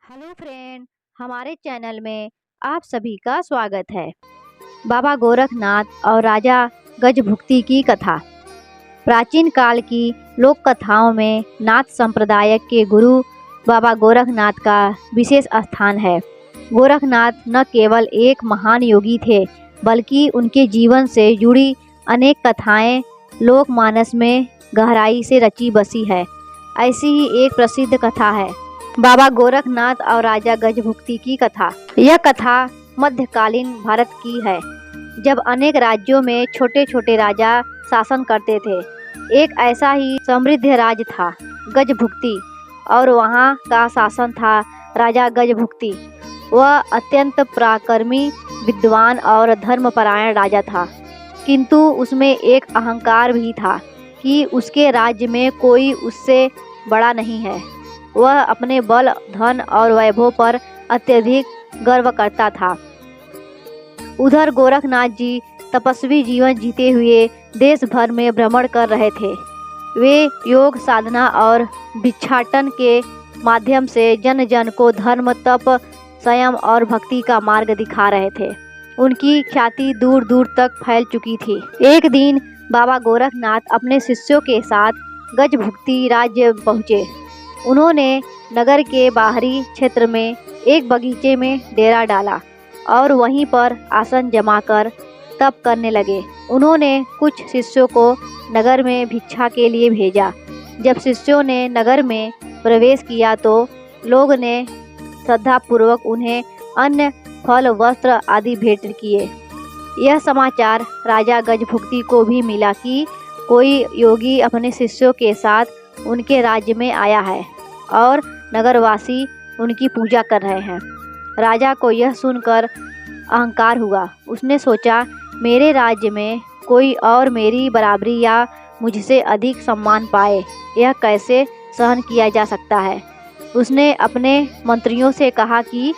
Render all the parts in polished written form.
Hello friend, हमारे channel में आप सभी का स्वागत है। बाबा गोरखनाथ और राजा गजभुक्ति की कथा। प्राचीन काल की लोक कथाओं में नाथ संप्रदाय के गुरु बाबा गोरखनाथ का विशेष स्थान है। गोरखनाथ न केवल एक महान योगी थे, बल्कि उनके जीवन से जुड़ी अनेक कथाएं लोकमानस में गहराई से रची बसी है। ऐसी ही एक प्रसिद्ध कथा है बाबा गोरखनाथ और राजा गजभुक्ति की कथा। यह कथा मध्यकालीन भारत की है, जब अनेक राज्यों में छोटे छोटे राजा शासन करते थे। एक ऐसा ही समृद्ध राज्य था गजभुक्ति, और वहाँ का शासन था राजा गजभुक्ति। वह अत्यंत पराक्रमी, विद्वान और धर्मपरायण राजा था, किंतु उसमें एक अहंकार भी था कि उसके राज्य में कोई उससे बड़ा नहीं है। वह अपने बल, धन और वैभव पर अत्यधिक गर्व करता था। उधर गोरखनाथ जी तपस्वी जीवन जीते हुए देश भर में भ्रमण कर रहे थे। वे योग साधना और भिक्षाटन के माध्यम से जन जन को धर्म, तप, संयम और भक्ति का मार्ग दिखा रहे थे। उनकी ख्याति दूर दूर तक फैल चुकी थी। एक दिन बाबा गोरखनाथ अपने शिष्यों के साथ गजभुक्ति राज्य पहुँचे। उन्होंने नगर के बाहरी क्षेत्र में एक बगीचे में डेरा डाला और वहीं पर आसन जमाकर तप करने लगे। उन्होंने कुछ शिष्यों को नगर में भिक्षा के लिए भेजा। जब शिष्यों ने नगर में प्रवेश किया तो लोग ने श्रद्धापूर्वक उन्हें अन्न, फल, वस्त्र आदि भेंट किए। यह समाचार राजा गजभुक्ति को भी मिला कि कोई योगी अपने शिष्यों के साथ उनके राज्य में आया है और नगरवासी उनकी पूजा कर रहे हैं। राजा को यह सुनकर अहंकार हुआ। उसने सोचा, मेरे राज्य में कोई और मेरी बराबरी या मुझसे अधिक सम्मान पाए, यह कैसे सहन किया जा सकता है। उसने अपने मंत्रियों से कहा कि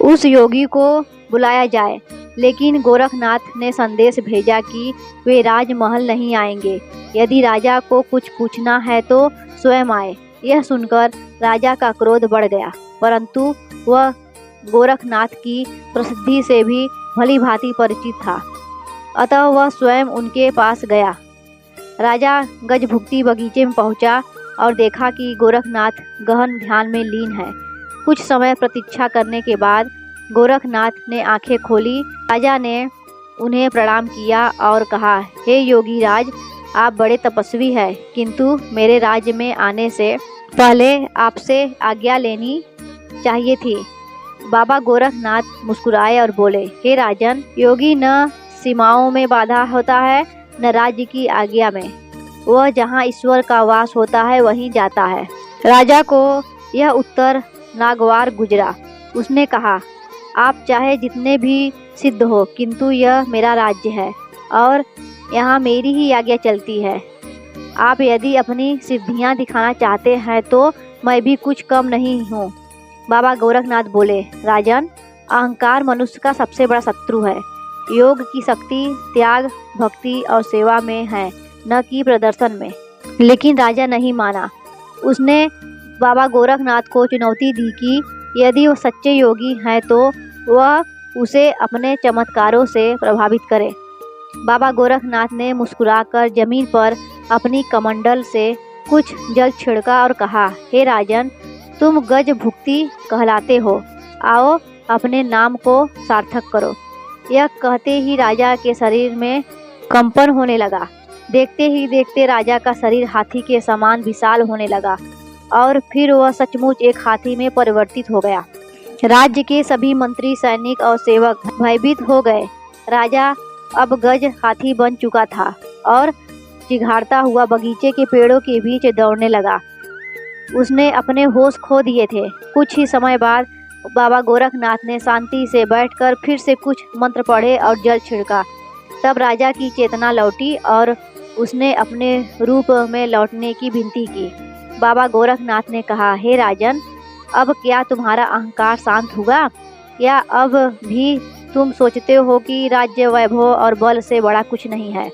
उस योगी को बुलाया जाए, लेकिन गोरखनाथ ने संदेश भेजा कि वे राजमहल नहीं आएंगे। यदि राजा को कुछ पूछना है तो स्वयं आए। यह सुनकर राजा का क्रोध बढ़ गया, परंतु वह गोरखनाथ की प्रसिद्धि से भी भली भांति परिचित था, अतः वह स्वयं उनके पास गया। राजा गजभुक्ति बगीचे में पहुंचा और देखा कि गोरखनाथ गहन ध्यान में लीन है। कुछ समय प्रतीक्षा करने के बाद गोरखनाथ ने आंखें खोली। राजा ने उन्हें प्रणाम किया और कहा, हे योगी राज, आप बड़े तपस्वी हैं, किंतु मेरे राज्य में आने से पहले आपसे आज्ञा लेनी चाहिए थी। बाबा गोरखनाथ मुस्कुराए और बोले, हे राजन, योगी न सीमाओं में बाधा होता है, न राज्य की आज्ञा में। वह जहाँ ईश्वर का वास होता है वहीं जाता है। राजा को यह उत्तर नागवार गुजरा। उसने कहा, आप चाहे जितने भी सिद्ध हो, किंतु यह मेरा राज्य है और यहाँ मेरी ही आज्ञा चलती है। आप यदि अपनी सिद्धियाँ दिखाना चाहते हैं तो मैं भी कुछ कम नहीं हूँ। बाबा गोरखनाथ बोले, राजन, अहंकार मनुष्य का सबसे बड़ा शत्रु है। योग की शक्ति त्याग, भक्ति और सेवा में है, न कि प्रदर्शन में। लेकिन राजा नहीं माना। उसने बाबा गोरखनाथ को चुनौती दी कि यदि वो सच्चे योगी हैं तो वह उसे अपने चमत्कारों से प्रभावित करे। बाबा गोरखनाथ ने मुस्कुराकर जमीन पर अपनी कमंडल से कुछ जल छिड़का और कहा, हे राजन, तुम गजभुक्ति कहलाते हो, आओ अपने नाम को सार्थक करो। यह कहते ही राजा के शरीर में कंपन होने लगा। देखते ही देखते राजा का शरीर हाथी के समान विशाल होने लगा और फिर वह सचमुच एक हाथी में परिवर्तित हो गया। राज्य के सभी मंत्री, सैनिक और सेवक भयभीत हो गए। राजा अब गज हाथी बन चुका था और चिघाड़ता हुआ बगीचे के पेड़ों के बीच दौड़ने लगा। उसने अपने होश खो दिए थे। कुछ ही समय बाद बाबा गोरखनाथ ने शांति से बैठकर फिर से कुछ मंत्र पढ़े और जल छिड़का। तब राजा की चेतना लौटी और उसने अपने रूप में लौटने की विनती की। बाबा गोरखनाथ ने कहा, हे राजन, अब क्या तुम्हारा अहंकार शांत हुआ, या अब भी तुम सोचते हो कि राज्य, वैभव और बल से बड़ा कुछ नहीं है।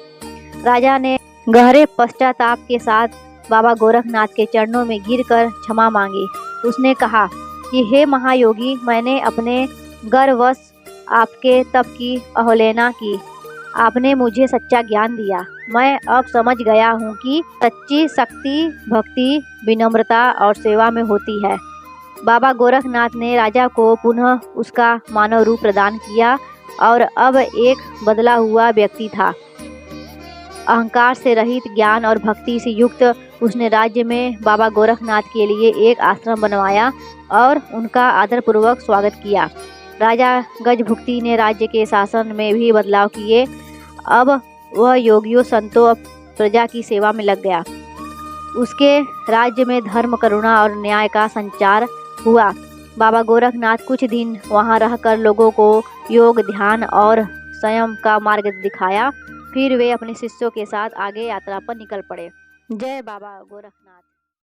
राजा ने गहरे पश्चाताप के साथ बाबा गोरखनाथ के चरणों में गिरकर क्षमा मांगी। उसने कहा, कि हे महायोगी, मैंने अपने गर्ववश आपके तप की अवहेलना की। आपने मुझे सच्चा ज्ञान दिया। मैं अब समझ गया हूँ कि सच्ची शक्ति भक्ति, विनम्रता और सेवा में होती है। बाबा गोरखनाथ ने राजा को पुनः उसका मानव रूप प्रदान किया और अब एक बदला हुआ व्यक्ति था। अहंकार से रहित, ज्ञान और भक्ति से युक्त उसने राज्य में बाबा गोरखनाथ के लिए एक आश्रम बनवाया और उनका आदरपूर्वक स्वागत किया। राजा गजभुक्ति ने राज्य के शासन में भी बदलाव किए। अब वह योगियों, संतों और प्रजा की सेवा में लग गया। उसके राज्य में धर्म, करुणा और न्याय का संचार हुआ। बाबा गोरखनाथ कुछ दिन वहां रहकर लोगों को योग, ध्यान और संयम का मार्ग दिखाया। फिर वे अपने शिष्यों के साथ आगे यात्रा पर निकल पड़े। जय बाबा गोरख।